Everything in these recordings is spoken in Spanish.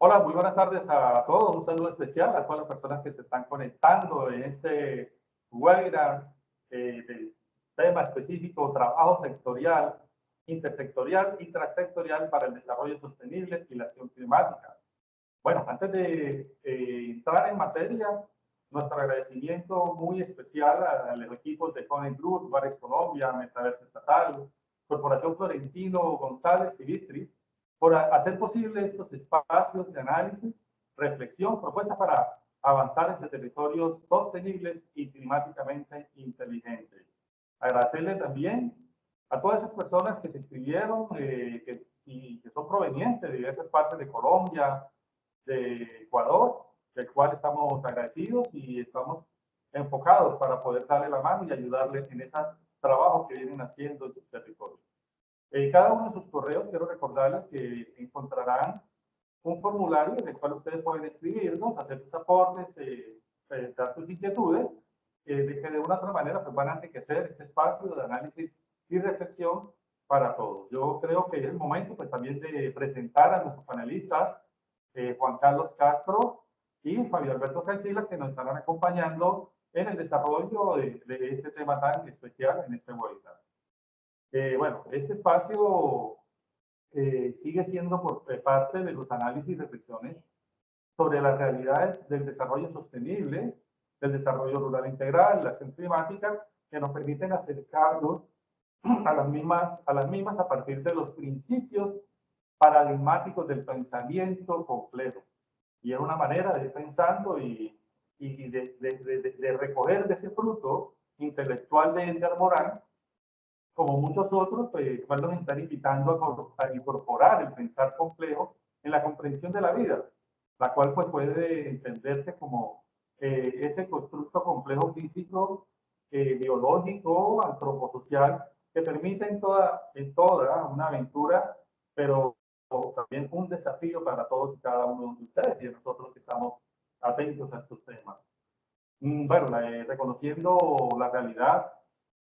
Hola, muy buenas tardes a todos. Un saludo especial a todas las personas que se están conectando en este webinar del tema específico, trabajo sectorial, intersectorial y transectorial para el desarrollo sostenible y la acción climática. Bueno, antes de entrar en materia, nuestro agradecimiento muy especial a los equipos de Connect Group, Bares Colombia, Metaverso Estatal, Corporación Florentino González y Vitris, por hacer posible estos espacios de análisis, reflexión, propuestas para avanzar en territorios sostenibles y climáticamente inteligentes. Agradecerle también a todas esas personas que se inscribieron y que son provenientes de diversas partes de Colombia, de Ecuador, del cual estamos agradecidos y estamos enfocados para poder darle la mano y ayudarles en ese trabajo que vienen haciendo en sus territorios. Cada uno de sus correos, quiero recordarles que encontrarán un formulario en el cual ustedes pueden escribirnos, hacer sus aportes, dar sus inquietudes, de que de una u otra manera pues, van a enriquecer este espacio de análisis y reflexión para todos. Yo creo que es el momento pues, también de presentar a nuestros panelistas, Juan Carlos Castro y Fabio Alberto Cancila, que nos estarán acompañando en el desarrollo de este tema tan especial en este webinar. Bueno, este espacio sigue siendo por parte de los análisis y reflexiones sobre las realidades del desarrollo sostenible, del desarrollo rural integral, la acción climática, que nos permiten acercarnos a las mismas a partir de los principios paradigmáticos del pensamiento complejo. Y es una manera de ir pensando y de recoger de ese fruto intelectual de Edgar Morin, como muchos otros, pues, nos están invitando a incorporar el pensar complejo en la comprensión de la vida, la cual pues, puede entenderse como ese constructo complejo físico, biológico, antroposocial, que permite en toda una aventura, pero también un desafío para todos y cada uno de ustedes y de nosotros que estamos atentos a estos temas. Bueno, reconociendo la realidad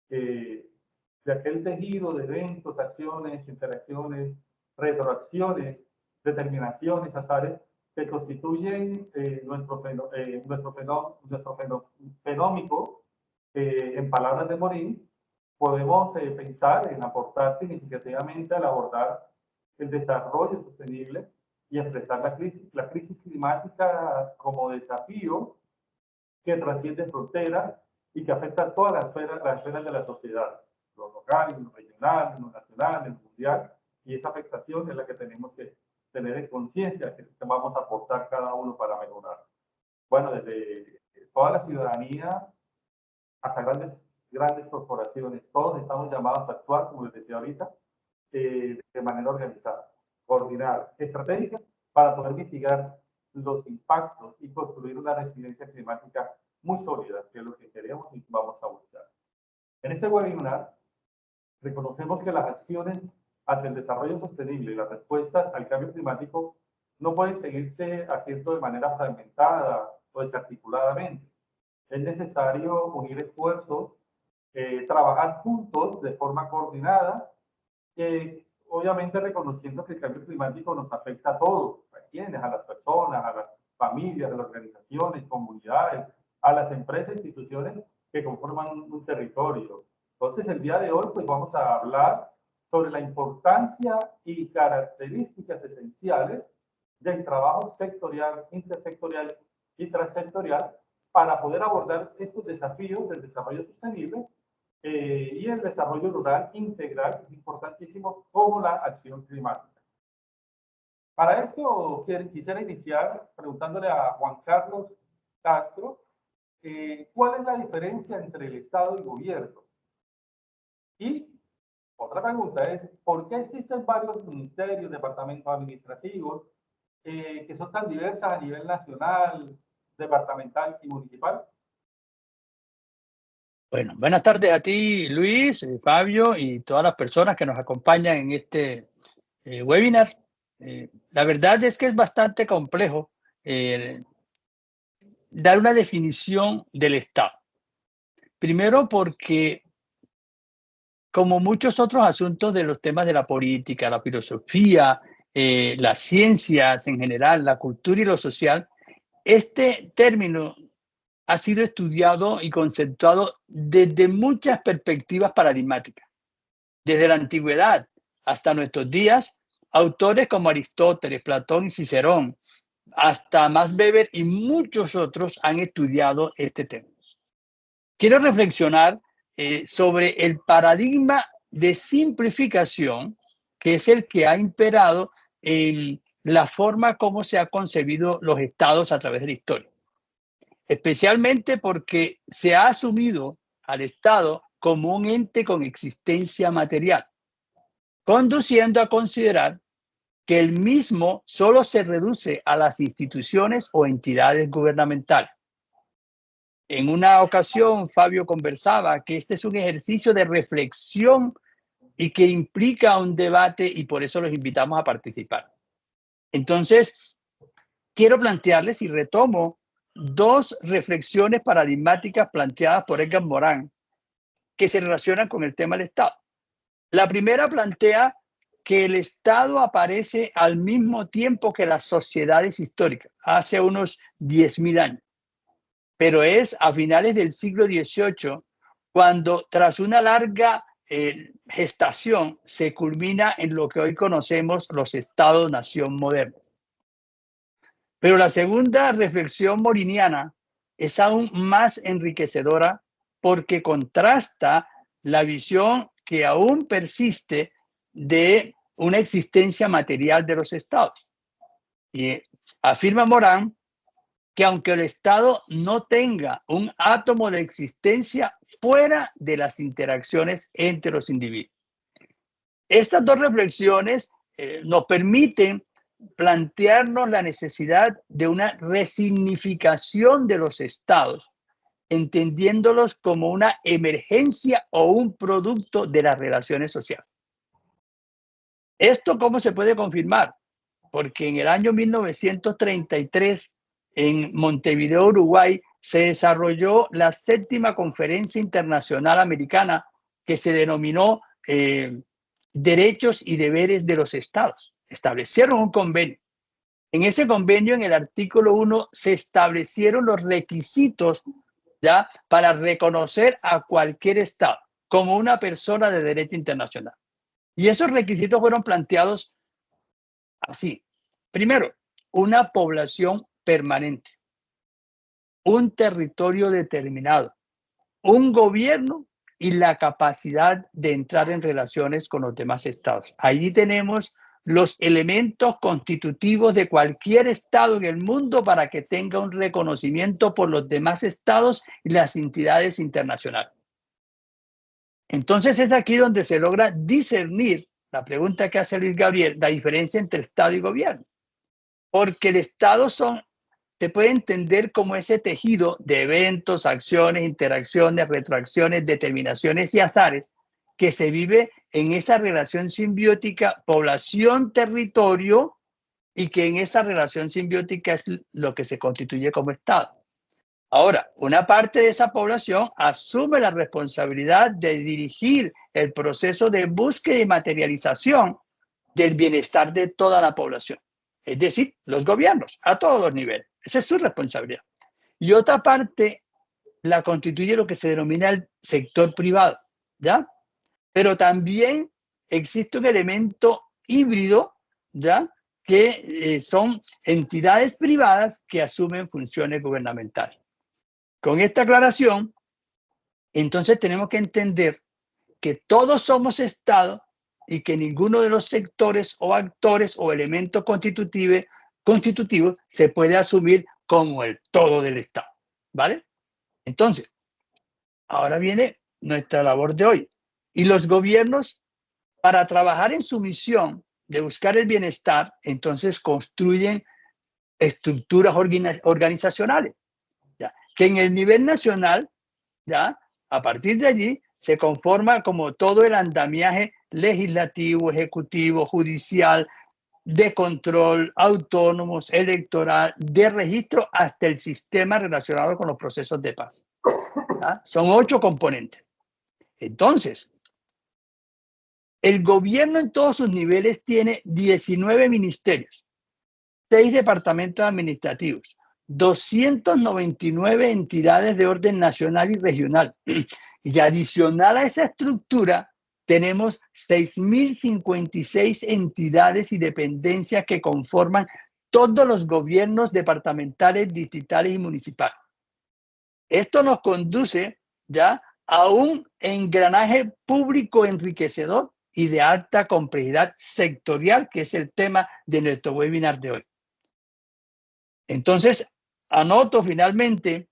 de aquel tejido de eventos, acciones, interacciones, retroacciones, determinaciones, azares, que constituyen nuestro fenómico, en palabras de Morin, podemos pensar en aportar significativamente al abordar el desarrollo sostenible y enfrentar la crisis climática como desafío que trasciende fronteras y que afecta a todas las esferas de la sociedad, lo local, lo regional, lo nacional, lo mundial, y esa afectación es la que tenemos que tener en conciencia que vamos a aportar cada uno para mejorar. Bueno, desde toda la ciudadanía hasta grandes corporaciones, todos estamos llamados a actuar, como les decía ahorita, de manera organizada, coordinada, estratégica, para poder mitigar los impactos y construir una resiliencia climática muy sólida, que es lo que queremos y vamos a buscar. En este webinar, reconocemos que las acciones hacia el desarrollo sostenible y las respuestas al cambio climático no pueden seguirse haciendo de manera fragmentada o desarticuladamente. Es necesario unir esfuerzos, trabajar juntos de forma coordinada, obviamente reconociendo que el cambio climático nos afecta a todos, a quienes, a las personas, a las familias, a las organizaciones, comunidades, a las empresas e instituciones que conforman un territorio. Entonces, el día de hoy, pues vamos a hablar sobre la importancia y características esenciales del trabajo sectorial, intersectorial y transsectorial para poder abordar estos desafíos del desarrollo sostenible y el desarrollo rural integral, que es importantísimo, como la acción climática. Para esto quisiera iniciar preguntándole a Juan Carlos Castro, ¿cuál es la diferencia entre el Estado y gobierno? Y otra pregunta es, ¿por qué existen varios ministerios, departamentos administrativos, que son tan diversas a nivel nacional, departamental y municipal? Bueno, buenas tardes a ti, Luis, Fabio y todas las personas que nos acompañan en este webinar. La verdad es que es bastante complejo dar una definición del Estado. Primero porque, como muchos otros asuntos de los temas de la política, la filosofía, las ciencias en general, la cultura y lo social, este término ha sido estudiado y conceptuado desde muchas perspectivas paradigmáticas. Desde la antigüedad hasta nuestros días, autores como Aristóteles, Platón y Cicerón, hasta Max Weber y muchos otros han estudiado este tema. Quiero reflexionar sobre el paradigma de simplificación, que es el que ha imperado en la forma como se han concebido los estados a través de la historia. Especialmente porque se ha asumido al Estado como un ente con existencia material, conduciendo a considerar que el mismo solo se reduce a las instituciones o entidades gubernamentales. En una ocasión, Fabio conversaba que este es un ejercicio de reflexión y que implica un debate y por eso los invitamos a participar. Entonces, quiero plantearles y retomo dos reflexiones paradigmáticas planteadas por Edgar Morin que se relacionan con el tema del Estado. La primera plantea que el Estado aparece al mismo tiempo que las sociedades históricas, hace unos 10.000 años. Pero es a finales del siglo XVIII cuando, tras una larga gestación, se culmina en lo que hoy conocemos los estados-nación modernos. Pero la segunda reflexión moriniana es aún más enriquecedora porque contrasta la visión que aún persiste de una existencia material de los estados. Y afirma Morin que aunque el Estado no tenga un átomo de existencia fuera de las interacciones entre los individuos. Estas dos reflexiones nos permiten plantearnos la necesidad de una resignificación de los estados, entendiéndolos como una emergencia o un producto de las relaciones sociales. ¿Esto cómo se puede confirmar? Porque en el año 1933, en Montevideo, Uruguay, se desarrolló la 7ª Conferencia Internacional Americana que se denominó Derechos y Deberes de los Estados. Establecieron un convenio. En ese convenio, en el artículo 1, se establecieron los requisitos ¿ya? Para reconocer a cualquier Estado como una persona de derecho internacional. Y esos requisitos fueron planteados así. Primero, una población permanente, un territorio determinado, un gobierno y la capacidad de entrar en relaciones con los demás estados. Allí tenemos los elementos constitutivos de cualquier estado en el mundo para que tenga un reconocimiento por los demás estados y las entidades internacionales. Entonces es aquí donde se logra discernir la pregunta que hace Luis Gabriel, la diferencia entre Estado y gobierno. Porque el Estado se puede entender como ese tejido de eventos, acciones, interacciones, retroacciones, determinaciones y azares que se vive en esa relación simbiótica población-territorio y que en esa relación simbiótica es lo que se constituye como Estado. Ahora, una parte de esa población asume la responsabilidad de dirigir el proceso de búsqueda y materialización del bienestar de toda la población. Es decir, los gobiernos, a todos los niveles. Esa es su responsabilidad. Y otra parte la constituye lo que se denomina el sector privado, ¿ya? Pero también existe un elemento híbrido, ¿ya? Que son entidades privadas que asumen funciones gubernamentales. Con esta aclaración, entonces tenemos que entender que todos somos Estado y que ninguno de los sectores o actores o elementos constitutivos se puede asumir como el todo del Estado, ¿vale? Entonces, ahora viene nuestra labor de hoy. Y los gobiernos, para trabajar en su misión de buscar el bienestar, entonces construyen estructuras organizacionales, ¿ya? Que en el nivel nacional, ¿ya? A partir de allí, se conforma como todo el andamiaje legislativo, ejecutivo, judicial, de control, autónomos, electoral, de registro, hasta el sistema relacionado con los procesos de paz. ¿Ya? Son 8 componentes. Entonces, El gobierno en todos sus niveles tiene 19 ministerios, 6 departamentos administrativos, 299 entidades de orden nacional y regional. Y adicional a esa estructura, tenemos 6.056 entidades y dependencias que conforman todos los gobiernos departamentales, distritales y municipales. Esto nos conduce ya a un engranaje público enriquecedor y de alta complejidad sectorial, que es el tema de nuestro webinar de hoy. Entonces, anoto finalmente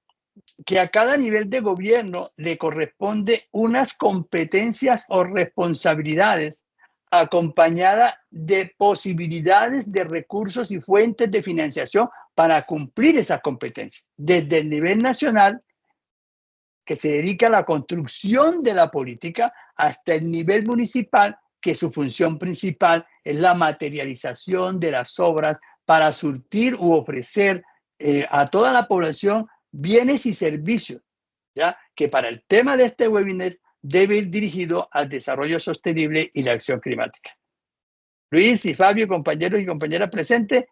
que a cada nivel de gobierno le corresponde unas competencias o responsabilidades acompañadas de posibilidades de recursos y fuentes de financiación para cumplir esas competencias. Desde el nivel nacional, que se dedica a la construcción de la política, hasta el nivel municipal, que su función principal es la materialización de las obras para surtir u ofrecer a toda la población bienes y servicios, ¿ya? Que para el tema de este webinar debe ir dirigido al desarrollo sostenible y la acción climática. Luis y Fabio, compañeros y compañeras presentes,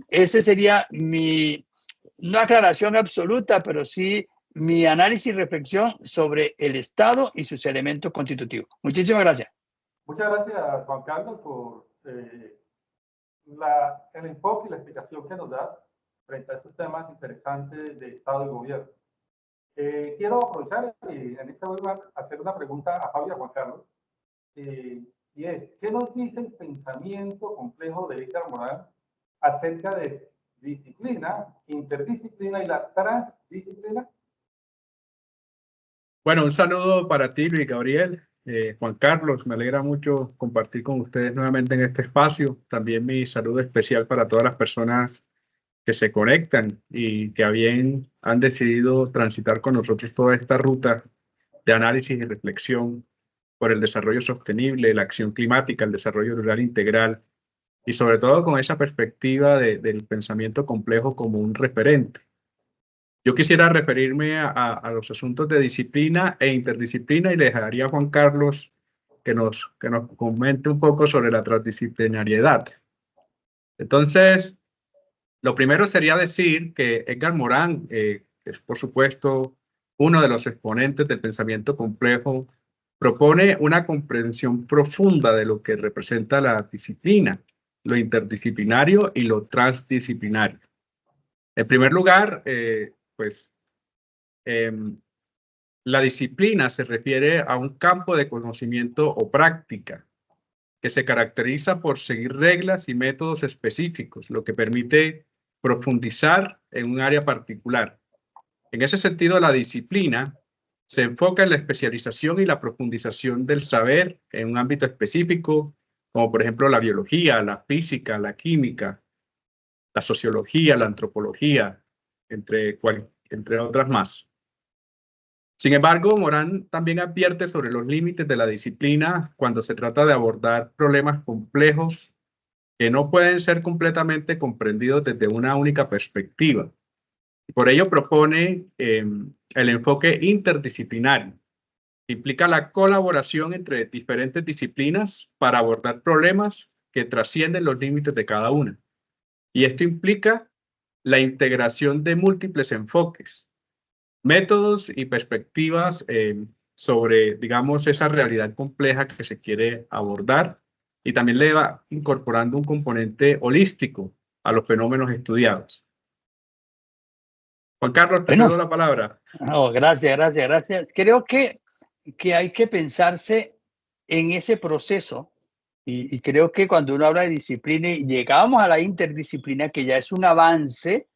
ese sería no aclaración absoluta, pero sí mi análisis y reflexión sobre el Estado y sus elementos constitutivos. Muchísimas gracias. Muchas gracias, Juan Carlos, por el enfoque y la explicación que nos das frente a estos temas interesantes de Estado y Gobierno. Quiero aprovechar y en esta webinar hacer una pregunta a Fabio y a Juan Carlos. Y es, ¿qué nos dice el pensamiento complejo de Edgar Morin acerca de disciplina, interdisciplina y la transdisciplina? Bueno, un saludo para ti, Luis Gabriel. Juan Carlos, me alegra mucho compartir con ustedes nuevamente en este espacio. También mi saludo especial para todas las personas que se conectan y que a bien han decidido transitar con nosotros toda esta ruta de análisis y reflexión por el desarrollo sostenible, la acción climática, el desarrollo rural integral y sobre todo con esa perspectiva del pensamiento complejo como un referente. Yo quisiera referirme a los asuntos de disciplina e interdisciplina y le dejaría a Juan Carlos que nos comente un poco sobre la transdisciplinariedad. Entonces, lo primero sería decir que Edgar Morin es por supuesto uno de los exponentes del pensamiento complejo, propone una comprensión profunda de lo que representa la disciplina, lo interdisciplinario y lo transdisciplinario. En primer lugar, la disciplina se refiere a un campo de conocimiento o práctica que se caracteriza por seguir reglas y métodos específicos, lo que permite profundizar en un área particular. En ese sentido, la disciplina se enfoca en la especialización y la profundización del saber en un ámbito específico, como por ejemplo la biología, la física, la química, la sociología, la antropología, entre otras más. Sin embargo, Morin también advierte sobre los límites de la disciplina cuando se trata de abordar problemas complejos que no pueden ser completamente comprendidos desde una única perspectiva. Y por ello propone el enfoque interdisciplinario, que implica la colaboración entre diferentes disciplinas para abordar problemas que trascienden los límites de cada una. Y esto implica la integración de múltiples enfoques, métodos y perspectivas sobre, digamos, esa realidad compleja que se quiere abordar, y también le va incorporando un componente holístico a los fenómenos estudiados. Juan Carlos, te cedo la palabra. Gracias. Creo que hay que pensarse en ese proceso y creo que cuando uno habla de disciplina y llegamos a la interdisciplina, que ya es un avance,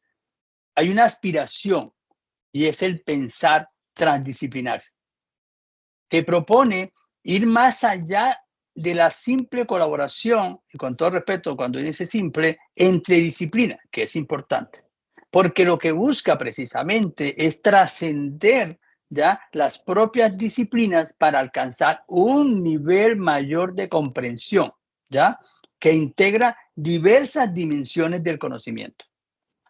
hay una aspiración y es el pensar transdisciplinario, que propone ir más allá de la simple colaboración, y con todo respeto, cuando dice simple, entre disciplinas, que es importante, porque lo que busca precisamente es trascender ya las propias disciplinas para alcanzar un nivel mayor de comprensión, ya que integra diversas dimensiones del conocimiento.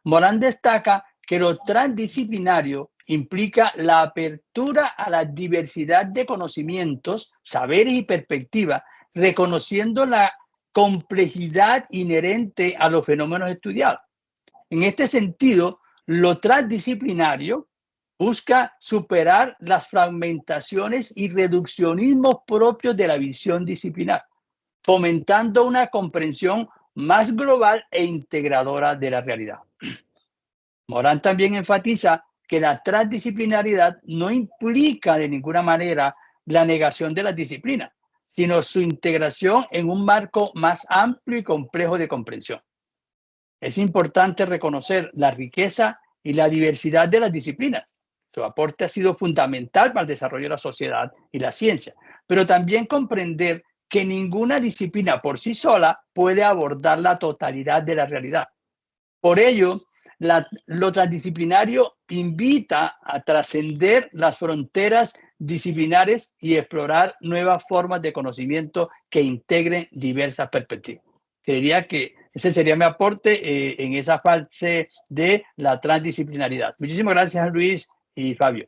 Morin destaca que lo transdisciplinario implica la apertura a la diversidad de conocimientos, saberes y perspectivas reconociendo la complejidad inherente a los fenómenos estudiados. En este sentido, lo transdisciplinario busca superar las fragmentaciones y reduccionismos propios de la visión disciplinar, fomentando una comprensión más global e integradora de la realidad. Morán también enfatiza que la transdisciplinaridad no implica de ninguna manera la negación de las disciplinas, sino su integración en un marco más amplio y complejo de comprensión. Es importante reconocer la riqueza y la diversidad de las disciplinas. Su aporte ha sido fundamental para el desarrollo de la sociedad y la ciencia, pero también comprender que ninguna disciplina por sí sola puede abordar la totalidad de la realidad. Por ello, lo transdisciplinario invita a trascender las fronteras disciplinares y explorar nuevas formas de conocimiento que integren diversas perspectivas. Creería que ese sería mi aporte en esa fase de la transdisciplinaridad. Muchísimas gracias, Luis y Fabio.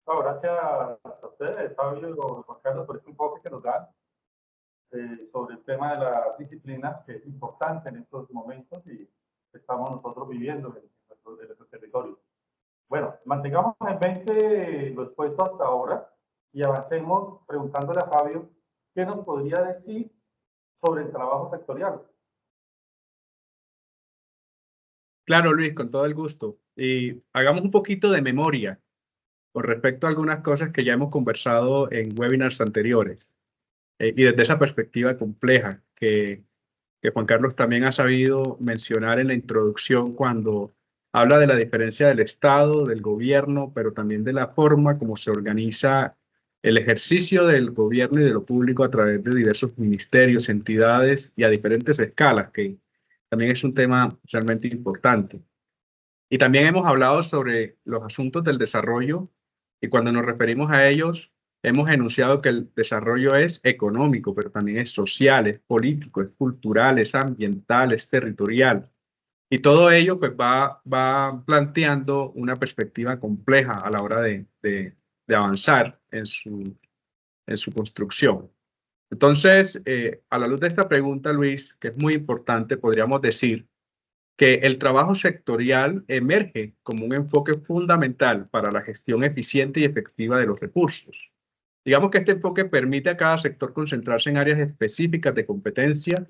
No, gracias a ustedes, Fabio y Juan Carlos, por este enfoque que nos dan sobre el tema de la disciplina, que es importante en estos momentos y estamos nosotros viviendo en nuestro territorio. Bueno, mantengamos en mente lo expuesto hasta ahora y avancemos preguntándole a Fabio qué nos podría decir sobre el trabajo sectorial. Claro, Luis, con todo el gusto. Y hagamos un poquito de memoria con respecto a algunas cosas que ya hemos conversado en webinars anteriores. Y desde esa perspectiva compleja que Juan Carlos también ha sabido mencionar en la introducción cuando habla de la diferencia del Estado, del gobierno, pero también de la forma como se organiza el ejercicio del gobierno y de lo público a través de diversos ministerios, entidades y a diferentes escalas, que también es un tema realmente importante. Y también hemos hablado sobre los asuntos del desarrollo y cuando nos referimos a ellos, hemos enunciado que el desarrollo es económico, pero también es social, es político, es cultural, es ambiental, es territorial. Y todo ello pues, va planteando una perspectiva compleja a la hora de avanzar en su construcción. Entonces, a la luz de esta pregunta, Luis, que es muy importante, podríamos decir que el trabajo sectorial emerge como un enfoque fundamental para la gestión eficiente y efectiva de los recursos. Digamos que este enfoque permite a cada sector concentrarse en áreas específicas de competencia,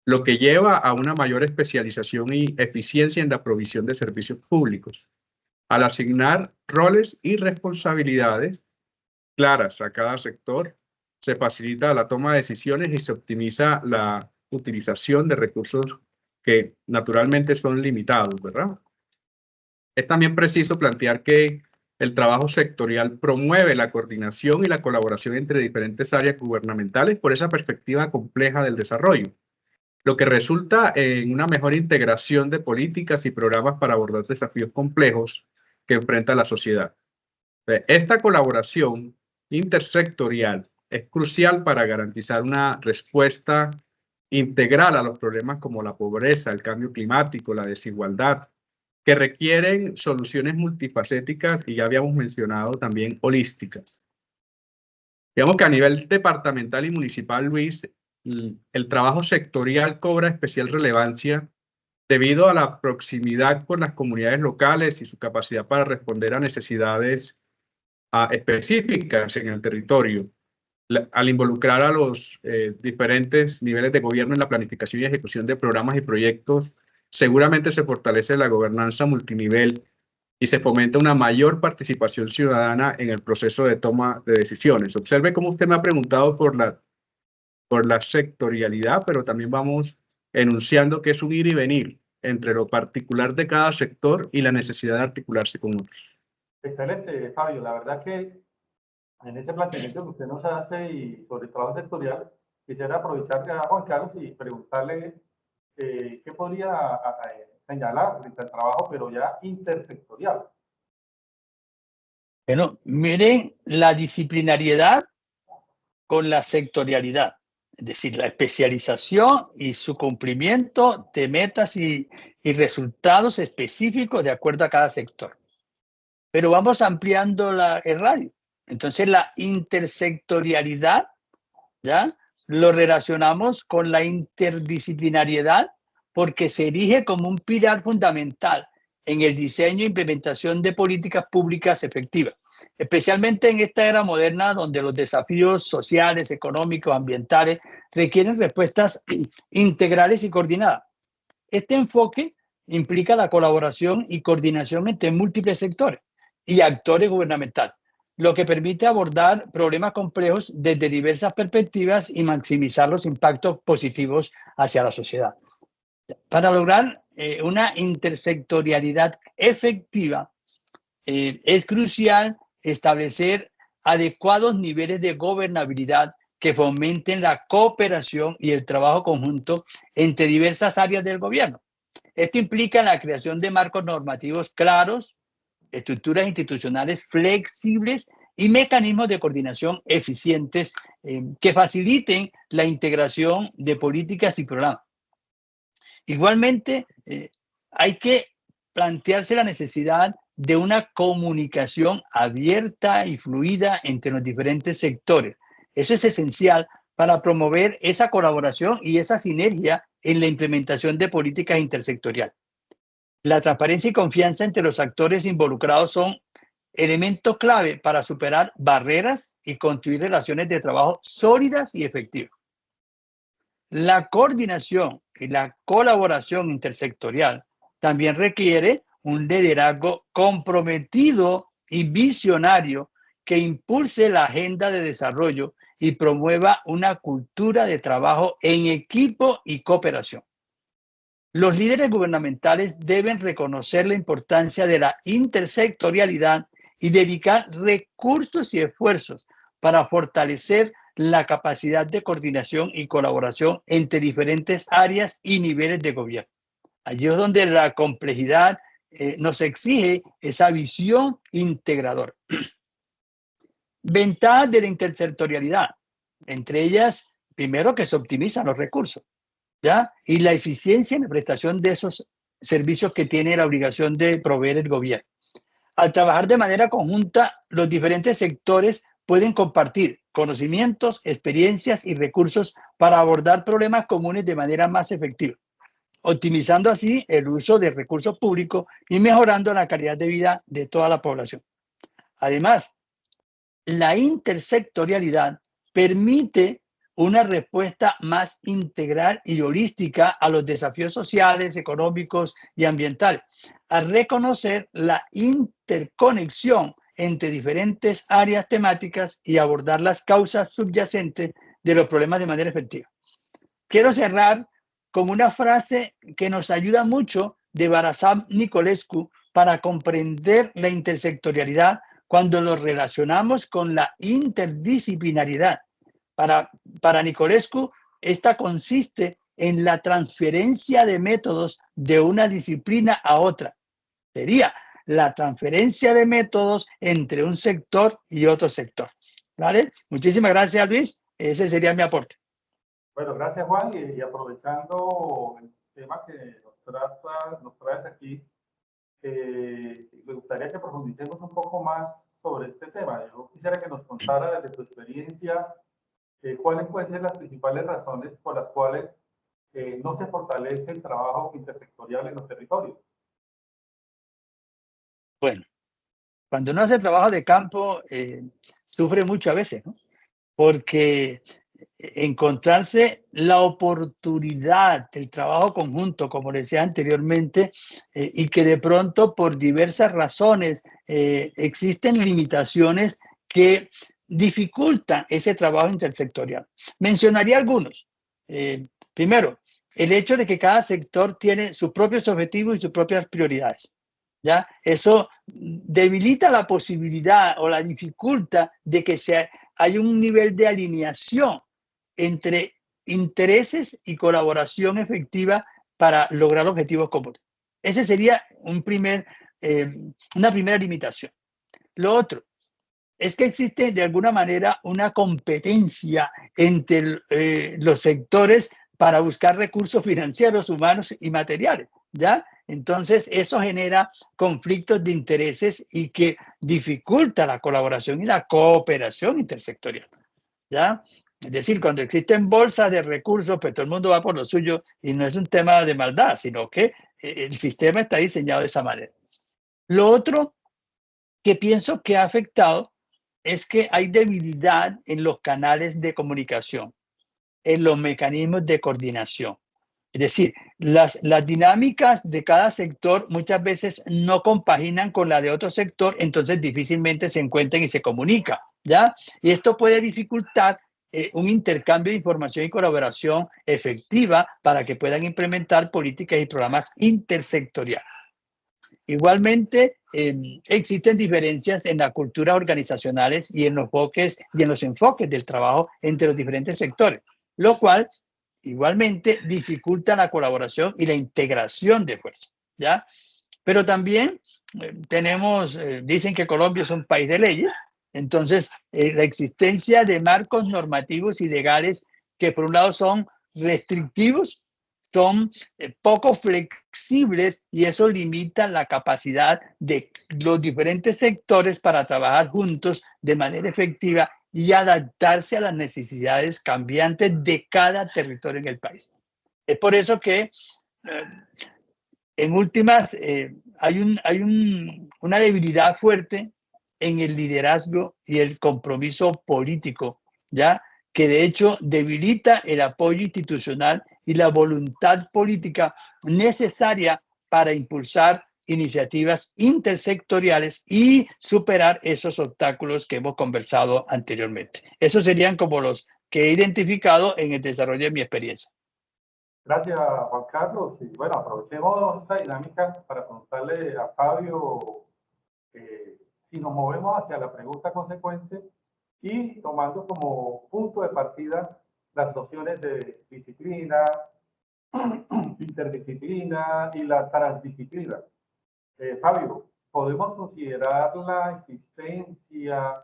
lo que lleva a una mayor especialización y eficiencia en la provisión de servicios públicos. Al asignar roles y responsabilidades claras a cada sector, se facilita la toma de decisiones y se optimiza la utilización de recursos que naturalmente son limitados, ¿verdad? Es también preciso plantear que el trabajo sectorial promueve la coordinación y la colaboración entre diferentes áreas gubernamentales por esa perspectiva compleja del desarrollo, lo que resulta en una mejor integración de políticas y programas para abordar desafíos complejos que enfrenta la sociedad. Esta colaboración intersectorial es crucial para garantizar una respuesta integral a los problemas como la pobreza, el cambio climático, la desigualdad, que requieren soluciones multifacéticas y ya habíamos mencionado también holísticas. Digamos que a nivel departamental y municipal, Luis, el trabajo sectorial cobra especial relevancia debido a la proximidad con las comunidades locales y su capacidad para responder a necesidades específicas en el territorio. Al involucrar a los diferentes niveles de gobierno en la planificación y ejecución de programas y proyectos, seguramente se fortalece la gobernanza multinivel y se fomenta una mayor participación ciudadana en el proceso de toma de decisiones. Observe cómo usted me ha preguntado por la sectorialidad, pero también vamos enunciando que es un ir y venir entre lo particular de cada sector y la necesidad de articularse con otros. Excelente, Fabio. La verdad que en ese planteamiento que usted nos hace y sobre el trabajo sectorial, quisiera aprovechar a Juan Carlos y preguntarle qué podría señalar frente al trabajo, pero ya intersectorial. Bueno, miren la disciplinariedad con la sectorialidad, es decir, la especialización y su cumplimiento de metas y resultados específicos de acuerdo a cada sector. Pero vamos ampliando el radio. Entonces, la intersectorialidad, ¿ya?, lo relacionamos con la interdisciplinariedad porque se erige como un pilar fundamental en el diseño e implementación de políticas públicas efectivas, especialmente en esta era moderna donde los desafíos sociales, económicos, ambientales requieren respuestas integrales y coordinadas. Este enfoque implica la colaboración y coordinación entre múltiples sectores y actores gubernamentales, lo que permite abordar problemas complejos desde diversas perspectivas y maximizar los impactos positivos hacia la sociedad. Para lograr una intersectorialidad efectiva, es crucial establecer adecuados niveles de gobernabilidad que fomenten la cooperación y el trabajo conjunto entre diversas áreas del gobierno. Esto implica la creación de marcos normativos claros, estructuras institucionales flexibles y mecanismos de coordinación eficientes que faciliten la integración de políticas y programas. Igualmente, hay que plantearse la necesidad de una comunicación abierta y fluida entre los diferentes sectores. Eso es esencial para promover esa colaboración y esa sinergia en la implementación de políticas intersectoriales. La transparencia y confianza entre los actores involucrados son elementos clave para superar barreras y construir relaciones de trabajo sólidas y efectivas. La coordinación y la colaboración intersectorial también requiere un liderazgo comprometido y visionario que impulse la agenda de desarrollo y promueva una cultura de trabajo en equipo y cooperación. Los líderes gubernamentales deben reconocer la importancia de la intersectorialidad y dedicar recursos y esfuerzos para fortalecer la capacidad de coordinación y colaboración entre diferentes áreas y niveles de gobierno. Allí es donde la complejidad nos exige esa visión integradora. Ventajas de la intersectorialidad, entre ellas, primero, que se optimizan los recursos, ¿ya? Y la eficiencia en la prestación de esos servicios que tiene la obligación de proveer el gobierno. Al trabajar de manera conjunta, los diferentes sectores pueden compartir conocimientos, experiencias y recursos para abordar problemas comunes de manera más efectiva, optimizando así el uso de recursos públicos y mejorando la calidad de vida de toda la población. Además, la intersectorialidad permite una respuesta más integral y holística a los desafíos sociales, económicos y ambientales, al reconocer la interconexión entre diferentes áreas temáticas y abordar las causas subyacentes de los problemas de manera efectiva. Quiero cerrar con una frase que nos ayuda mucho de Varasab Nicolescu para comprender la intersectorialidad cuando lo relacionamos con la interdisciplinariedad. Para Nicolescu, esta consiste en la transferencia de métodos de una disciplina a otra. Sería la transferencia de métodos entre un sector y otro sector. ¿Vale? Muchísimas gracias, Luis. Ese sería mi aporte. Bueno, gracias, Juan. Y aprovechando el tema que nos traes aquí, me gustaría que profundicemos un poco más sobre este tema. Yo quisiera que nos contara desde tu experiencia cuáles pueden ser las principales razones por las cuales no se fortalece el trabajo intersectorial en los territorios. Bueno, cuando uno hace trabajo de campo, sufre mucho a veces, ¿no? Porque encontrarse la oportunidad del trabajo conjunto, como les decía anteriormente, y que de pronto por diversas razones existen limitaciones que dificultan ese trabajo intersectorial. Mencionaría algunos. Primero, el hecho de que cada sector tiene sus propios objetivos y sus propias prioridades. ¿Ya? Eso debilita la posibilidad o la dificultad de que haya un nivel de alineación entre intereses y colaboración efectiva para lograr objetivos comunes. Ese sería una primera limitación. Lo otro es que existe de alguna manera una competencia entre los sectores para buscar recursos financieros, humanos y materiales, ¿ya? Entonces, eso genera conflictos de intereses y que dificulta la colaboración y la cooperación intersectorial, ¿ya? Es decir, cuando existen bolsas de recursos, pues todo el mundo va por lo suyo y no es un tema de maldad, sino que el sistema está diseñado de esa manera. Lo otro que pienso que ha afectado es que hay debilidad en los canales de comunicación, en los mecanismos de coordinación. Es decir, las dinámicas de cada sector muchas veces no compaginan con la de otro sector, entonces difícilmente se encuentran y se comunican, ¿ya? Y esto puede dificultar un intercambio de información y colaboración efectiva para que puedan implementar políticas y programas intersectoriales. Igualmente, existen diferencias en las culturas organizacionales y en los enfoques del trabajo entre los diferentes sectores, lo cual igualmente dificulta la colaboración y la integración de fuerzas, ¿ya? Pero también dicen que Colombia es un país de leyes, entonces la existencia de marcos normativos y legales que por un lado son restrictivos, son poco flexibles y eso limita la capacidad de los diferentes sectores para trabajar juntos de manera efectiva y adaptarse a las necesidades cambiantes de cada territorio en el país. Es por eso que, en últimas, hay una debilidad fuerte en el liderazgo y el compromiso político, ¿ya? Que de hecho debilita el apoyo institucional y la voluntad política necesaria para impulsar iniciativas intersectoriales y superar esos obstáculos que hemos conversado anteriormente. Esos serían como los que he identificado en el desarrollo de mi experiencia. Gracias, Juan Carlos. Y bueno, aprovechemos esta dinámica para preguntarle a Fabio si nos movemos hacia la pregunta consecuente y tomando como punto de partida las nociones de disciplina, interdisciplina y la transdisciplina. Fabio, ¿podemos considerar la existencia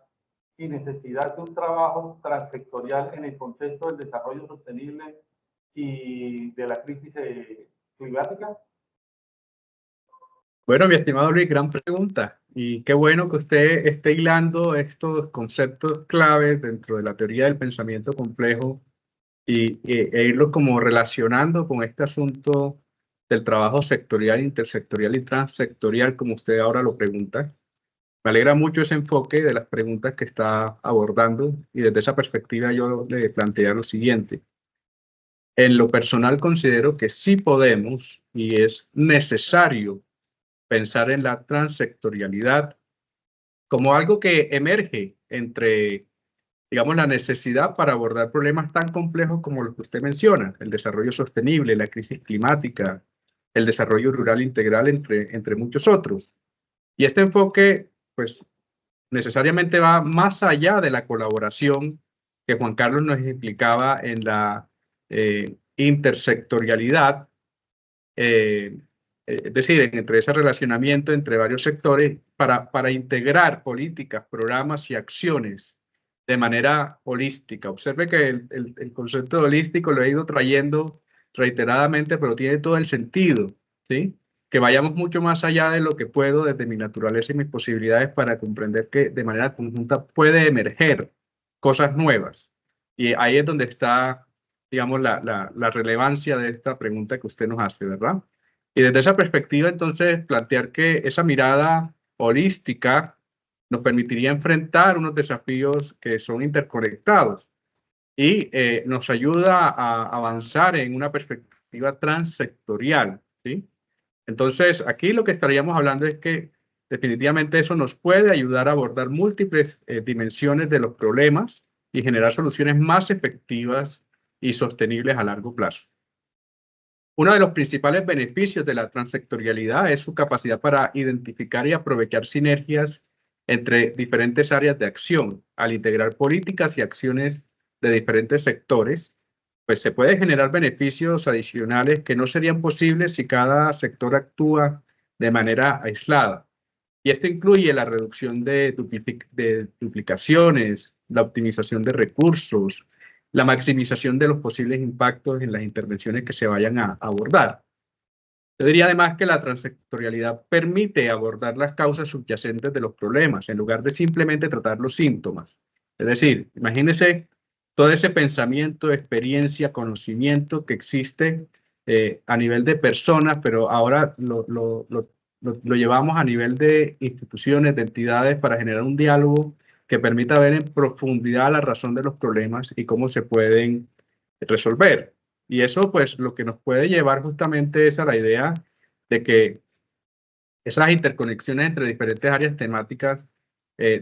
y necesidad de un trabajo transsectorial en el contexto del desarrollo sostenible y de la crisis climática? Bueno, mi estimado Luis, gran pregunta. Y qué bueno que usted esté hilando estos conceptos claves dentro de la teoría del pensamiento complejo e irlo como relacionando con este asunto del trabajo sectorial, intersectorial y transsectorial, como usted ahora lo pregunta. Me alegra mucho ese enfoque de las preguntas que está abordando y desde esa perspectiva yo le plantearía lo siguiente. En lo personal considero que sí podemos y es necesario pensar en la transsectorialidad como algo que emerge entre, digamos, la necesidad para abordar problemas tan complejos como los que usted menciona, el desarrollo sostenible, la crisis climática, el desarrollo rural integral, entre muchos otros. Y este enfoque, pues, necesariamente va más allá de la colaboración que Juan Carlos nos explicaba en la intersectorialidad, es decir, entre ese relacionamiento entre varios sectores para integrar políticas, programas y acciones de manera holística. Observe que el concepto de holístico lo he ido trayendo reiteradamente, pero tiene todo el sentido, ¿sí? Que vayamos mucho más allá de lo que puedo desde mi naturaleza y mis posibilidades para comprender que de manera conjunta puede emerger cosas nuevas. Y ahí es donde está, digamos, la relevancia de esta pregunta que usted nos hace, ¿verdad? Y desde esa perspectiva, entonces, plantear que esa mirada holística nos permitiría enfrentar unos desafíos que son interconectados y nos ayuda a avanzar en una perspectiva transsectorial, ¿sí? Entonces, aquí lo que estaríamos hablando es que definitivamente eso nos puede ayudar a abordar múltiples dimensiones de los problemas y generar soluciones más efectivas y sostenibles a largo plazo. Uno de los principales beneficios de la transsectorialidad es su capacidad para identificar y aprovechar sinergias entre diferentes áreas de acción. Al integrar políticas y acciones de diferentes sectores, pues se puede generar beneficios adicionales que no serían posibles si cada sector actúa de manera aislada. Y esto incluye la reducción de duplicaciones, la optimización de recursos, la maximización de los posibles impactos en las intervenciones que se vayan a abordar. Yo diría además que la transsectorialidad permite abordar las causas subyacentes de los problemas en lugar de simplemente tratar los síntomas. Es decir, imagínense todo ese pensamiento, experiencia, conocimiento que existe a nivel de personas, pero ahora lo llevamos a nivel de instituciones, de entidades, para generar un diálogo que permita ver en profundidad la razón de los problemas y cómo se pueden resolver. Y eso, pues, lo que nos puede llevar justamente es a la idea de que esas interconexiones entre diferentes áreas temáticas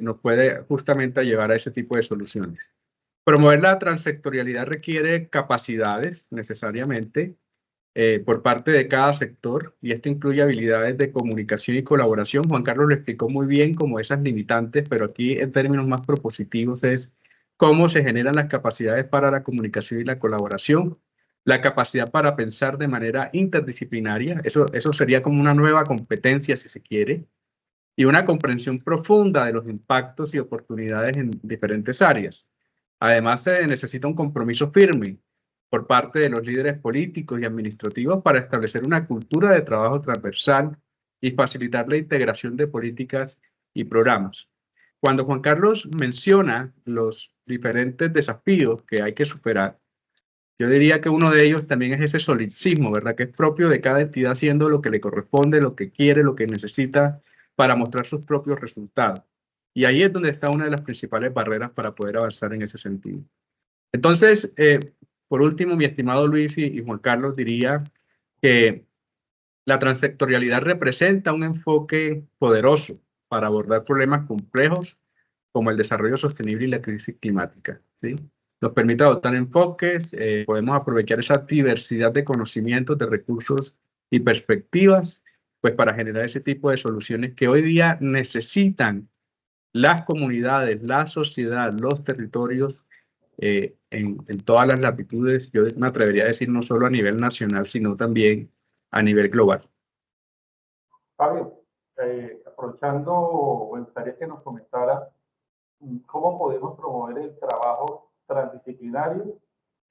nos puede justamente llevar a ese tipo de soluciones. Promover la transectorialidad requiere capacidades necesariamente por parte de cada sector, y esto incluye habilidades de comunicación y colaboración. Juan Carlos lo explicó muy bien como esas limitantes, pero aquí en términos más propositivos es cómo se generan las capacidades para la comunicación y la colaboración, la capacidad para pensar de manera interdisciplinaria, eso sería como una nueva competencia si se quiere, y una comprensión profunda de los impactos y oportunidades en diferentes áreas. Además, se necesita un compromiso firme por parte de los líderes políticos y administrativos para establecer una cultura de trabajo transversal y facilitar la integración de políticas y programas. Cuando Juan Carlos menciona los diferentes desafíos que hay que superar, yo diría que uno de ellos también es ese solipsismo, ¿verdad? Que es propio de cada entidad haciendo lo que le corresponde, lo que quiere, lo que necesita para mostrar sus propios resultados. Y ahí es donde está una de las principales barreras para poder avanzar en ese sentido. Entonces, por último, mi estimado Luis y Juan Carlos, diría que la transsectorialidad representa un enfoque poderoso para abordar problemas complejos como el desarrollo sostenible y la crisis climática, ¿sí? Nos permite adoptar enfoques, podemos aprovechar esa diversidad de conocimientos, de recursos y perspectivas, pues para generar ese tipo de soluciones que hoy día necesitan las comunidades, la sociedad, los territorios en todas las latitudes. Yo me atrevería a decir no solo a nivel nacional, sino también a nivel global. Fabio, aprovechando, me gustaría que nos comentaras cómo podemos promover el trabajo transdisciplinario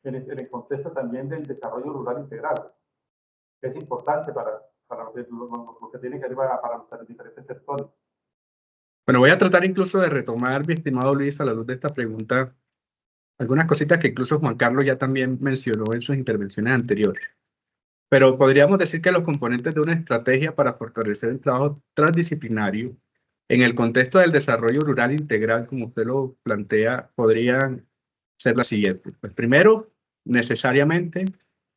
en el contexto también del desarrollo rural integral, que es importante para lo que tiene que ver para los diferentes sectores. Bueno, voy a tratar incluso de retomar, mi estimado Luis, a la luz de esta pregunta, algunas cositas que incluso Juan Carlos ya también mencionó en sus intervenciones anteriores. Pero podríamos decir que los componentes de una estrategia para fortalecer el trabajo transdisciplinario en el contexto del desarrollo rural integral, como usted lo plantea, podrían ser las siguientes. Pues primero, necesariamente,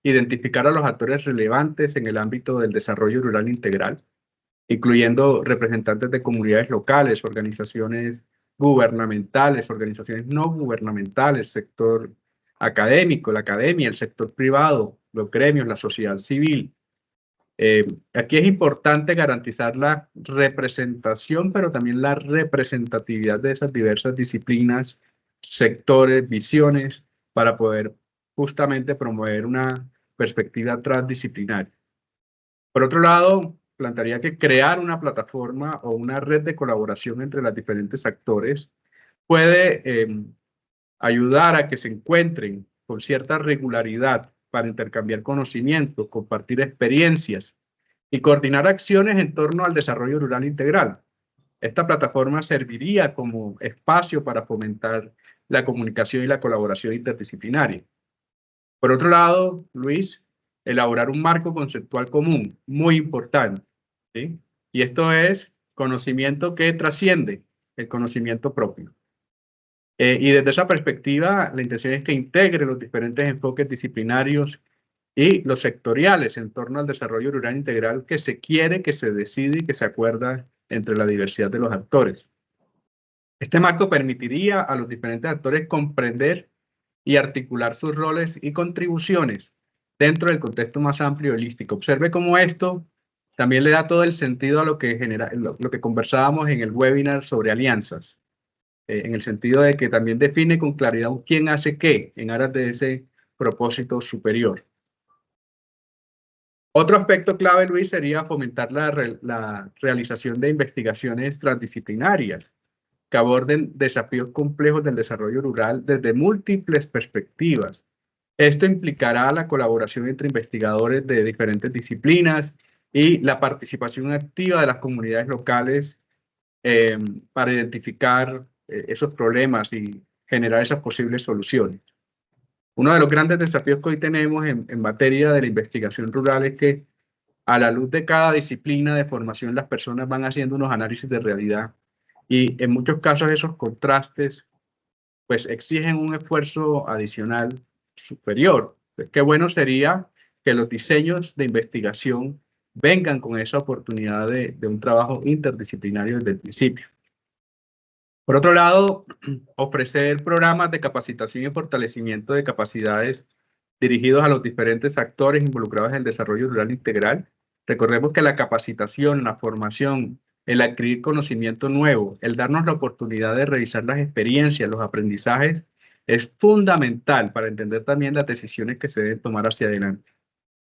identificar a los actores relevantes en el ámbito del desarrollo rural integral, incluyendo representantes de comunidades locales, organizaciones gubernamentales, organizaciones no gubernamentales, sector académico, la academia, el sector privado, los gremios, la sociedad civil. Aquí es importante garantizar la representación, pero también la representatividad de esas diversas disciplinas, sectores, visiones, para poder justamente promover una perspectiva transdisciplinaria. Por otro lado, plantearía que crear una plataforma o una red de colaboración entre los diferentes actores puede ayudar a que se encuentren con cierta regularidad para intercambiar conocimientos, compartir experiencias y coordinar acciones en torno al desarrollo rural integral. Esta plataforma serviría como espacio para fomentar la comunicación y la colaboración interdisciplinaria. Por otro lado, Luis, elaborar un marco conceptual común, muy importante, ¿sí? Y esto es conocimiento que trasciende el conocimiento propio. Y desde esa perspectiva, la intención es que integre los diferentes enfoques disciplinarios y los sectoriales en torno al desarrollo rural integral que se quiere, que se decide y que se acuerda entre la diversidad de los actores. Este marco permitiría a los diferentes actores comprender y articular sus roles y contribuciones dentro del contexto más amplio y holístico. Observe cómo esto también le da todo el sentido a lo que conversábamos en el webinar sobre alianzas, en el sentido de que también define con claridad quién hace qué en aras de ese propósito superior. Otro aspecto clave, Luis, sería fomentar la realización de investigaciones transdisciplinarias que aborden desafíos complejos del desarrollo rural desde múltiples perspectivas. Esto implicará la colaboración entre investigadores de diferentes disciplinas y la participación activa de las comunidades locales para identificar esos problemas y generar esas posibles soluciones. Uno de los grandes desafíos que hoy tenemos en materia de la investigación rural es que a la luz de cada disciplina de formación las personas van haciendo unos análisis de realidad y en muchos casos esos contrastes pues exigen un esfuerzo adicional superior. Pues, qué bueno sería que los diseños de investigación vengan con esa oportunidad de un trabajo interdisciplinario desde el principio. Por otro lado, ofrecer programas de capacitación y fortalecimiento de capacidades dirigidos a los diferentes actores involucrados en el desarrollo rural integral. Recordemos que la capacitación, la formación, el adquirir conocimiento nuevo, el darnos la oportunidad de revisar las experiencias, los aprendizajes, es fundamental para entender también las decisiones que se deben tomar hacia adelante.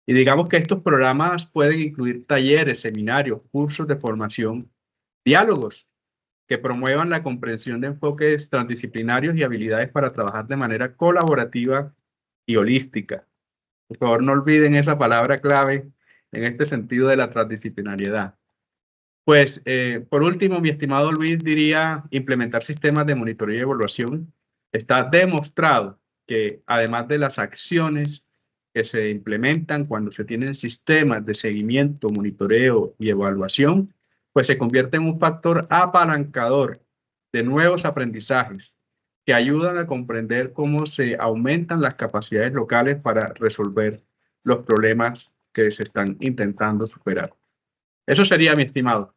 Y digamos que estos programas pueden incluir talleres, seminarios, cursos de formación, diálogos que promuevan la comprensión de enfoques transdisciplinarios y habilidades para trabajar de manera colaborativa y holística. Por favor, no olviden esa palabra clave en este sentido de la transdisciplinariedad. Pues, por último, mi estimado Luis, diría implementar sistemas de monitoreo y evaluación. Está demostrado que además de las acciones que se implementan cuando se tienen sistemas de seguimiento, monitoreo y evaluación, pues se convierte en un factor apalancador de nuevos aprendizajes que ayudan a comprender cómo se aumentan las capacidades locales para resolver los problemas que se están intentando superar. Eso sería, mi estimado.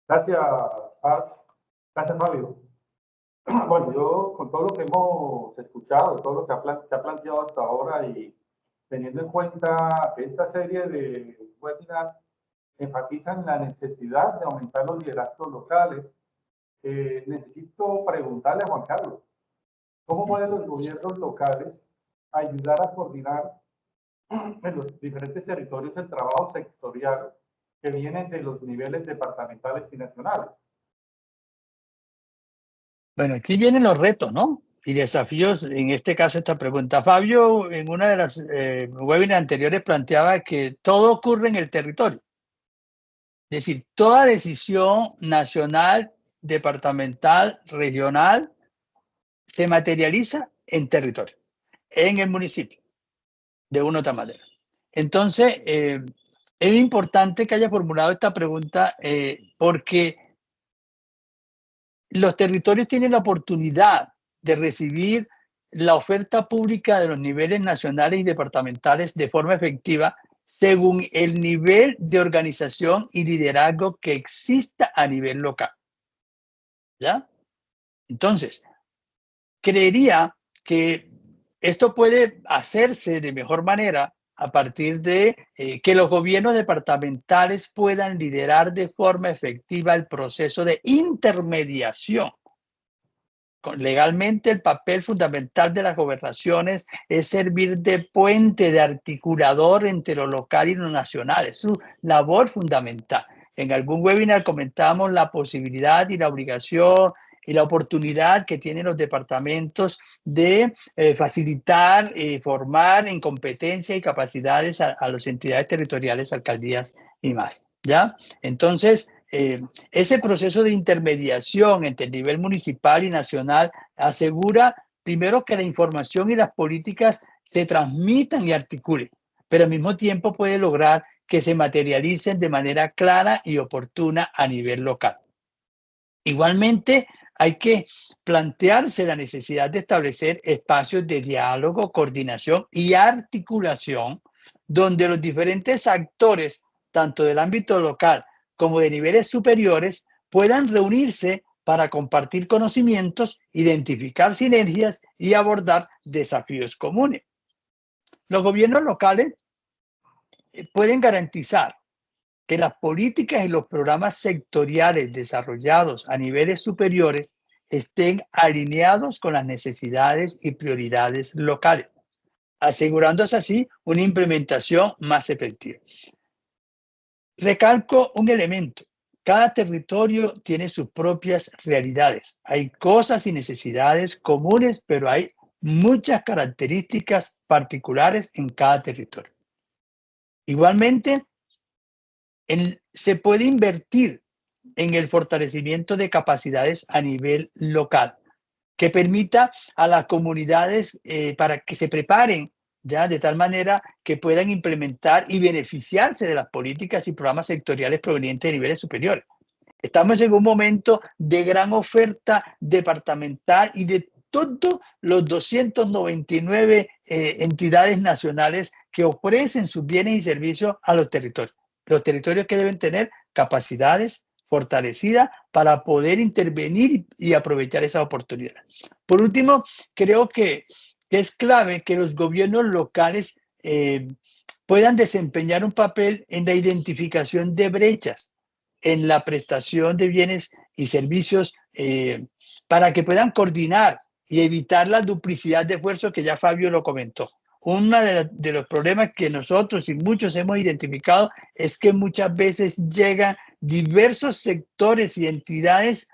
Gracias, Paz. Gracias, Fabio. Bueno, yo con todo lo que hemos escuchado, todo lo que se ha planteado hasta ahora y teniendo en cuenta que esta serie de webinars enfatizan la necesidad de aumentar los liderazgos locales, necesito preguntarle a Juan Carlos, ¿cómo pueden los gobiernos locales ayudar a coordinar en los diferentes territorios el trabajo sectorial que vienen de los niveles departamentales y nacionales? Bueno, aquí vienen los retos, ¿no? Y desafíos, en este caso, esta pregunta. Fabio, en una de las webinars anteriores, planteaba que todo ocurre en el territorio. Es decir, toda decisión nacional, departamental, regional, se materializa en territorio, en el municipio, de una u otra manera. Entonces, es importante que haya formulado esta pregunta porque los territorios tienen la oportunidad de recibir la oferta pública de los niveles nacionales y departamentales de forma efectiva según el nivel de organización y liderazgo que exista a nivel local. ¿Ya? Entonces, creería que esto puede hacerse de mejor manera a partir de que los gobiernos departamentales puedan liderar de forma efectiva el proceso de intermediación. Legalmente, el papel fundamental de las gobernaciones es servir de puente, de articulador entre lo local y lo nacional. Es su labor fundamental. En algún webinar comentábamos la posibilidad y la obligación y la oportunidad que tienen los departamentos de facilitar, formar en competencia y capacidades a las entidades territoriales, alcaldías y más. ¿Ya? Entonces, ese proceso de intermediación entre el nivel municipal y nacional asegura primero que la información y las políticas se transmitan y articulen, pero al mismo tiempo puede lograr que se materialicen de manera clara y oportuna a nivel local. Igualmente, hay que plantearse la necesidad de establecer espacios de diálogo, coordinación y articulación donde los diferentes actores, tanto del ámbito local como de niveles superiores, puedan reunirse para compartir conocimientos, identificar sinergias y abordar desafíos comunes. Los gobiernos locales pueden garantizar que las políticas y los programas sectoriales desarrollados a niveles superiores estén alineados con las necesidades y prioridades locales, asegurándose así una implementación más efectiva. Recalco un elemento. Cada territorio tiene sus propias realidades. Hay cosas y necesidades comunes, pero hay muchas características particulares en cada territorio. Igualmente, se puede invertir en el fortalecimiento de capacidades a nivel local, que permita a las comunidades para que se preparen ya de tal manera que puedan implementar y beneficiarse de las políticas y programas sectoriales provenientes de niveles superiores. Estamos en un momento de gran oferta departamental y de todos los 299 entidades nacionales que ofrecen sus bienes y servicios a los territorios. Los territorios que deben tener capacidades fortalecidas para poder intervenir y aprovechar esa oportunidad. Por último, creo que es clave que los gobiernos locales puedan desempeñar un papel en la identificación de brechas en la prestación de bienes y servicios para que puedan coordinar y evitar la duplicidad de esfuerzos que ya Fabio lo comentó. Uno de los problemas que nosotros y muchos hemos identificado es que muchas veces llegan diversos sectores y entidades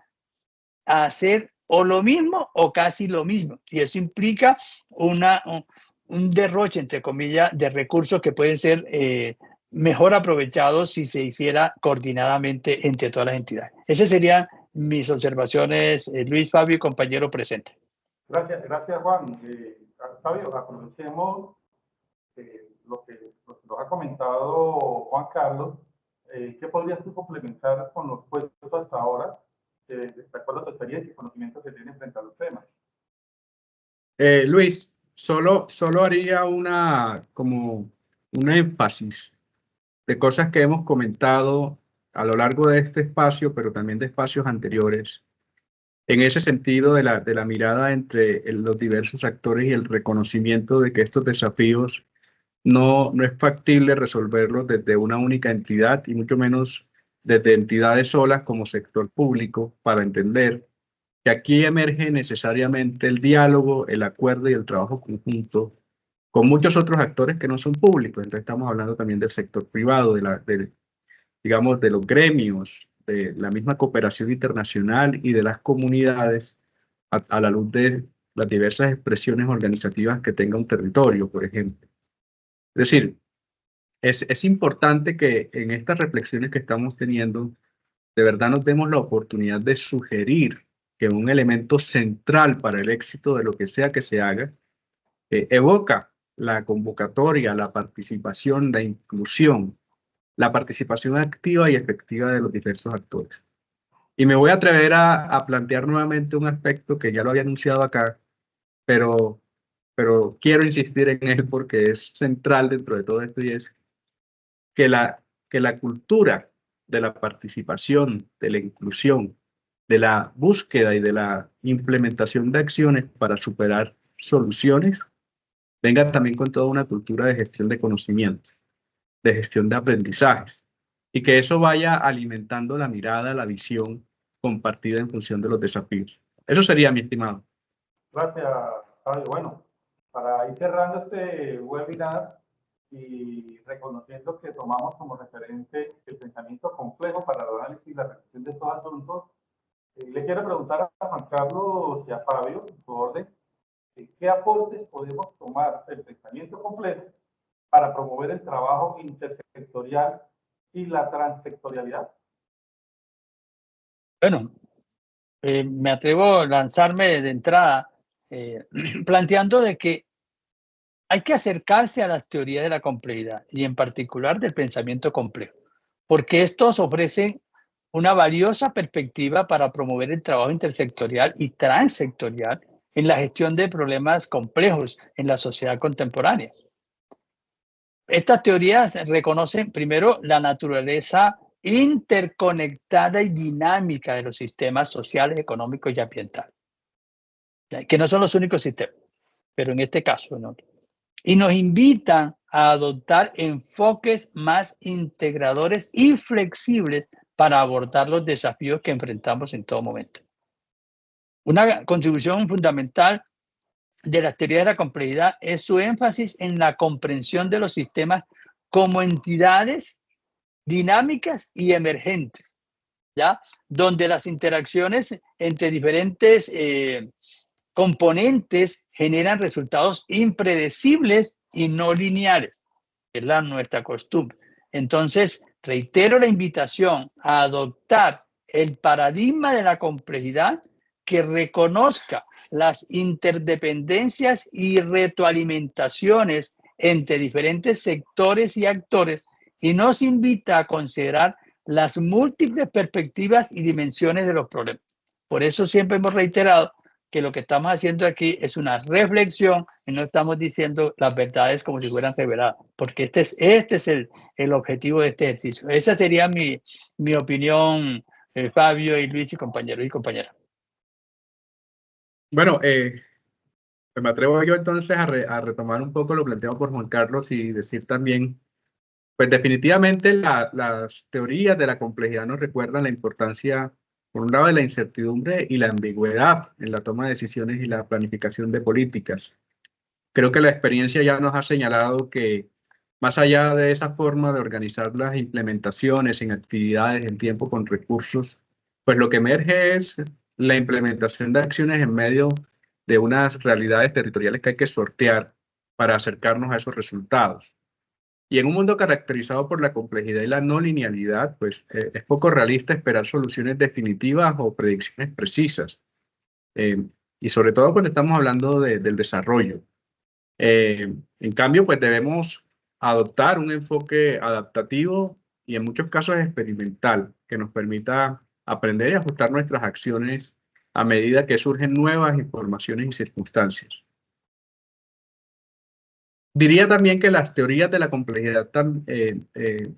a hacer o lo mismo o casi lo mismo. Y eso implica un derroche, entre comillas, de recursos que pueden ser mejor aprovechados si se hiciera coordinadamente entre todas las entidades. Esas serían mis observaciones, Luis, Fabio y compañero presente. Gracias Juan. Fabio, aprovechemos lo que nos ha comentado Juan Carlos. ¿Qué podrías tú complementar con los puestos hasta ahora, de acuerdo a tu experiencia y conocimiento que tienes frente a los temas? Luis, solo haría como un énfasis de cosas que hemos comentado a lo largo de este espacio, pero también de espacios anteriores. En ese sentido de la mirada entre los diversos actores y el reconocimiento de que estos desafíos no es factible resolverlos desde una única entidad y mucho menos desde entidades solas como sector público, para entender que aquí emerge necesariamente el diálogo, el acuerdo y el trabajo conjunto con muchos otros actores que no son públicos. Entonces estamos hablando también del sector privado, digamos, de los gremios, de la misma cooperación internacional y de las comunidades a la luz de las diversas expresiones organizativas que tenga un territorio, por ejemplo. Es decir, es importante que en estas reflexiones que estamos teniendo, de verdad nos demos la oportunidad de sugerir que un elemento central para el éxito de lo que sea que se haga evoca la convocatoria, la participación, la inclusión, la participación activa y efectiva de los diversos actores. Y me voy a atrever a plantear nuevamente un aspecto que ya lo había anunciado acá, pero quiero insistir en él porque es central dentro de todo esto, y es que la cultura de la participación, de la inclusión, de la búsqueda y de la implementación de acciones para superar soluciones, venga también con toda una cultura de gestión de conocimiento, de gestión de aprendizajes, y que eso vaya alimentando la mirada, la visión compartida en función de los desafíos. Eso sería, mi estimado. Gracias, Fabio. Bueno, para ir cerrando este webinar y reconociendo que tomamos como referente el pensamiento complejo para el análisis y la reflexión de estos asuntos, le quiero preguntar a Juan Carlos y a Fabio, en su orden, ¿qué aportes podemos tomar del pensamiento complejo para promover el trabajo intersectorial y la transsectorialidad? Bueno, me atrevo a lanzarme de entrada planteando de que hay que acercarse a las teorías de la complejidad y en particular del pensamiento complejo, porque estos ofrecen una valiosa perspectiva para promover el trabajo intersectorial y transsectorial en la gestión de problemas complejos en la sociedad contemporánea. Estas teorías reconocen primero la naturaleza interconectada y dinámica de los sistemas sociales, económicos y ambientales, que no son los únicos sistemas, pero en este caso no. Y nos invitan a adoptar enfoques más integradores y flexibles para abordar los desafíos que enfrentamos en todo momento. Una contribución fundamental de las teorías de la complejidad es su énfasis en la comprensión de los sistemas como entidades dinámicas y emergentes, ¿ya? Donde las interacciones entre diferentes componentes generan resultados impredecibles y no lineales, que es nuestra costumbre. Entonces, reitero la invitación a adoptar el paradigma de la complejidad que reconozca las interdependencias y retroalimentaciones entre diferentes sectores y actores y nos invita a considerar las múltiples perspectivas y dimensiones de los problemas. Por eso siempre hemos reiterado que lo que estamos haciendo aquí es una reflexión y no estamos diciendo las verdades como si fueran reveladas, porque este es el objetivo de este ejercicio. Esa sería mi opinión, Fabio y Luis y compañeros y compañeras. Bueno, me atrevo yo entonces a retomar un poco lo planteado por Juan Carlos y decir también, pues definitivamente las teorías de la complejidad nos recuerdan la importancia, por un lado, de la incertidumbre y la ambigüedad en la toma de decisiones y la planificación de políticas. Creo que la experiencia ya nos ha señalado que más allá de esa forma de organizar las implementaciones en actividades en tiempo con recursos, pues lo que emerge es la implementación de acciones en medio de unas realidades territoriales que hay que sortear para acercarnos a esos resultados. Y en un mundo caracterizado por la complejidad y la no linealidad, pues es poco realista esperar soluciones definitivas o predicciones precisas. Y sobre todo cuando estamos hablando del desarrollo. En cambio, pues debemos adoptar un enfoque adaptativo y en muchos casos experimental que nos permita aprender y ajustar nuestras acciones a medida que surgen nuevas informaciones y circunstancias. Diría también que las teorías de la complejidad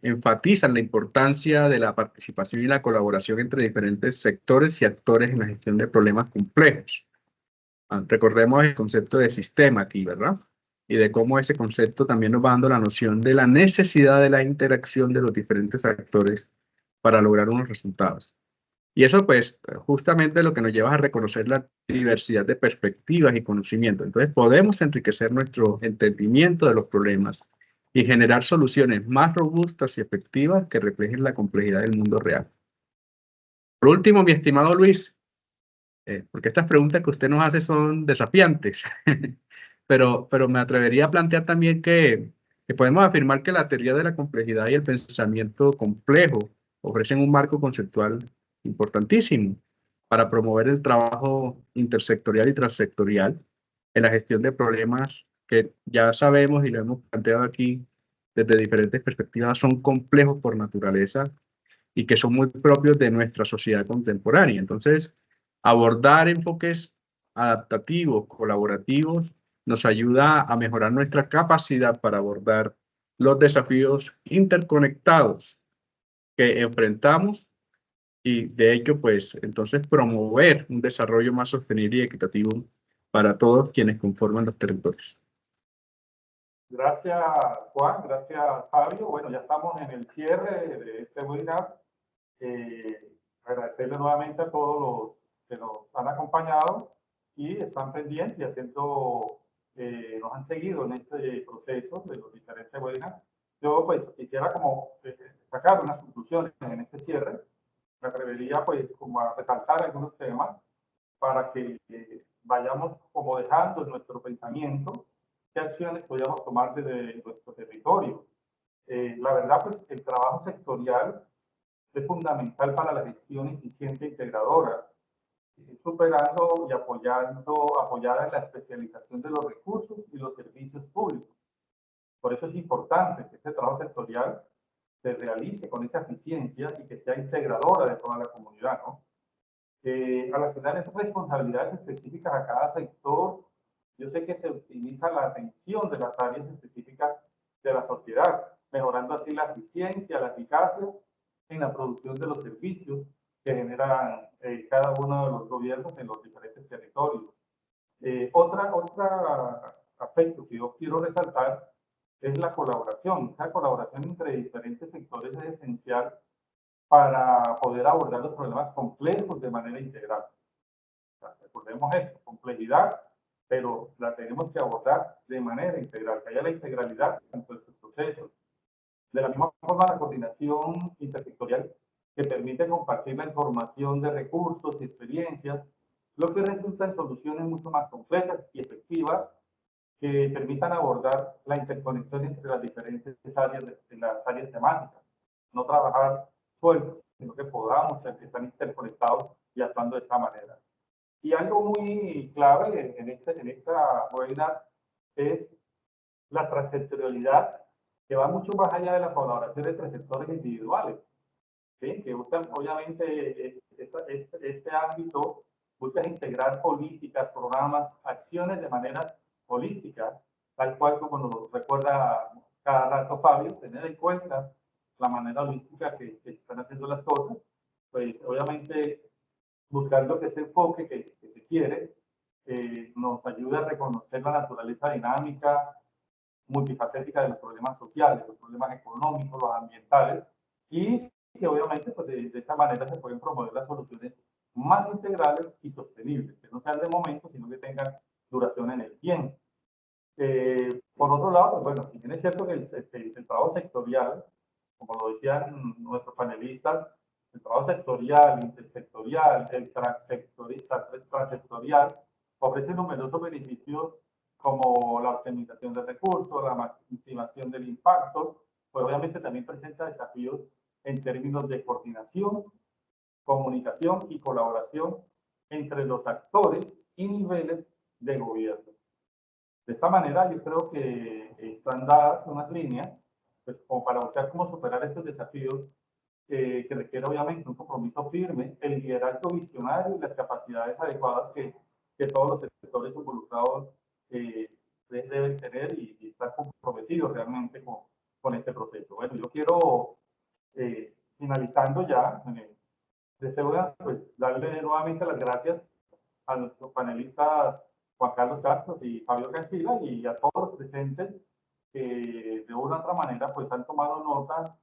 enfatizan la importancia de la participación y la colaboración entre diferentes sectores y actores en la gestión de problemas complejos. Recordemos el concepto de sistema aquí, ¿verdad? Y de cómo ese concepto también nos va dando la noción de la necesidad de la interacción de los diferentes actores para lograr unos resultados. Y eso, pues, justamente lo que nos lleva a reconocer la diversidad de perspectivas y conocimientos. Entonces, podemos enriquecer nuestro entendimiento de los problemas y generar soluciones más robustas y efectivas que reflejen la complejidad del mundo real. Por último, mi estimado Luis, porque estas preguntas que usted nos hace son desafiantes, pero me atrevería a plantear también que podemos afirmar que la teoría de la complejidad y el pensamiento complejo ofrecen un marco conceptual importantísimo para promover el trabajo intersectorial y transsectorial en la gestión de problemas que ya sabemos y lo hemos planteado aquí desde diferentes perspectivas, son complejos por naturaleza y que son muy propios de nuestra sociedad contemporánea. Entonces, abordar enfoques adaptativos, colaborativos, nos ayuda a mejorar nuestra capacidad para abordar los desafíos interconectados que enfrentamos y de hecho, pues, entonces promover un desarrollo más sostenible y equitativo para todos quienes conforman los territorios. Gracias, Juan. Gracias, Fabio. Bueno, ya estamos en el cierre de este webinar. Agradecerle nuevamente a todos los que nos han acompañado y están pendientes y nos han seguido en este proceso de los diferentes webinars. Yo pues quisiera como sacar unas conclusiones en este cierre. Me atrevería pues como a resaltar algunos temas para que vayamos como dejando en nuestro pensamiento qué acciones podríamos tomar desde nuestro territorio. La verdad pues el trabajo sectorial es fundamental para la gestión eficiente e integradora, superando y apoyada en la especialización de los recursos y los servicios públicos. Por eso es importante que este trabajo sectorial se realice con esa eficiencia y que sea integradora de toda la comunidad, ¿no? Al asignar esas responsabilidades específicas a cada sector, yo sé que se optimiza la atención de las áreas específicas de la sociedad, mejorando así la eficiencia, la eficacia en la producción de los servicios que generan cada uno de los gobiernos en los diferentes territorios. Otro aspecto que yo quiero resaltar es la colaboración. La colaboración entre diferentes sectores es esencial para poder abordar los problemas complejos de manera integral. O sea, recordemos esto, complejidad, pero la tenemos que abordar de manera integral, que haya la integralidad en todos estos procesos. De la misma forma, la coordinación intersectorial que permite compartir la información de recursos y experiencias, lo que resulta en soluciones mucho más completas y efectivas que permitan abordar la interconexión entre las diferentes áreas, las áreas temáticas. No trabajar sueltos, sino que podamos estar interconectados y actuando de esta manera. Y algo muy clave en esta webinar es la transectorialidad, que va mucho más allá de la colaboración entre sectores individuales, ¿sí? Que buscan, obviamente, este ámbito busca integrar políticas, programas, acciones de manera holística, tal cual como nos recuerda cada rato Fabio, tener en cuenta la manera holística que están haciendo las cosas, pues obviamente buscando que ese enfoque que se quiere nos ayude a reconocer la naturaleza dinámica, multifacética de los problemas sociales, los problemas económicos, los ambientales, y que obviamente pues de esta manera se pueden promover las soluciones más integrales y sostenibles, que no sean de momento, sino que tengan duración en el tiempo. Por otro lado, pues bueno, si bien es cierto que el trabajo sectorial, como lo decían nuestros panelistas, el trabajo sectorial, intersectorial, el transectorial, ofrece numerosos beneficios como la optimización de recursos, la maximización del impacto, pues obviamente también presenta desafíos en términos de coordinación, comunicación y colaboración entre los actores y niveles de gobierno. De esta manera, yo creo que están dadas unas líneas pues, como para buscar cómo superar estos desafíos que requiere obviamente un compromiso firme, el liderazgo visionario y las capacidades adecuadas que todos los sectores involucrados deben tener y estar comprometidos realmente con este proceso. Bueno, yo quiero, finalizando ya, deseo pues, darle nuevamente las gracias a nuestros panelistas Juan Carlos Castro y Fabio Cancila y a todos los presentes que de una u otra manera pues han tomado nota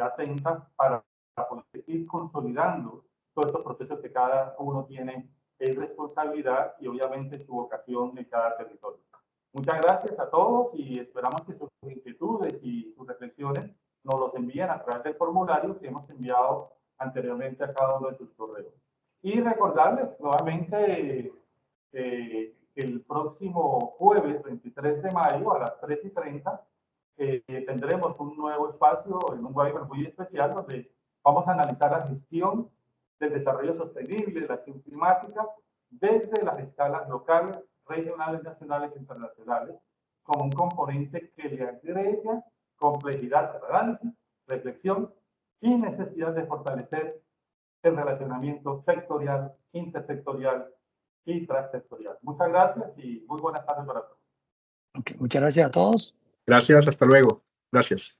atenta para poder ir consolidando todos estos procesos que cada uno tiene en responsabilidad y obviamente su vocación en cada territorio. Muchas gracias a todos y esperamos que sus inquietudes y sus reflexiones nos los envíen a través del formulario que hemos enviado anteriormente a cada uno de sus correos. Y recordarles nuevamente el próximo jueves 23 de mayo a las 3:30 tendremos un nuevo espacio en un webinar muy especial donde vamos a analizar la gestión del desarrollo sostenible, la acción climática, desde las escalas locales, regionales, nacionales e internacionales, como un componente que le agrega complejidad al análisis, reflexión y necesidad de fortalecer el relacionamiento sectorial, intersectorial y transsectorial. Muchas gracias y muy buenas tardes para todos. Okay, muchas gracias a todos. Gracias, hasta luego. Gracias.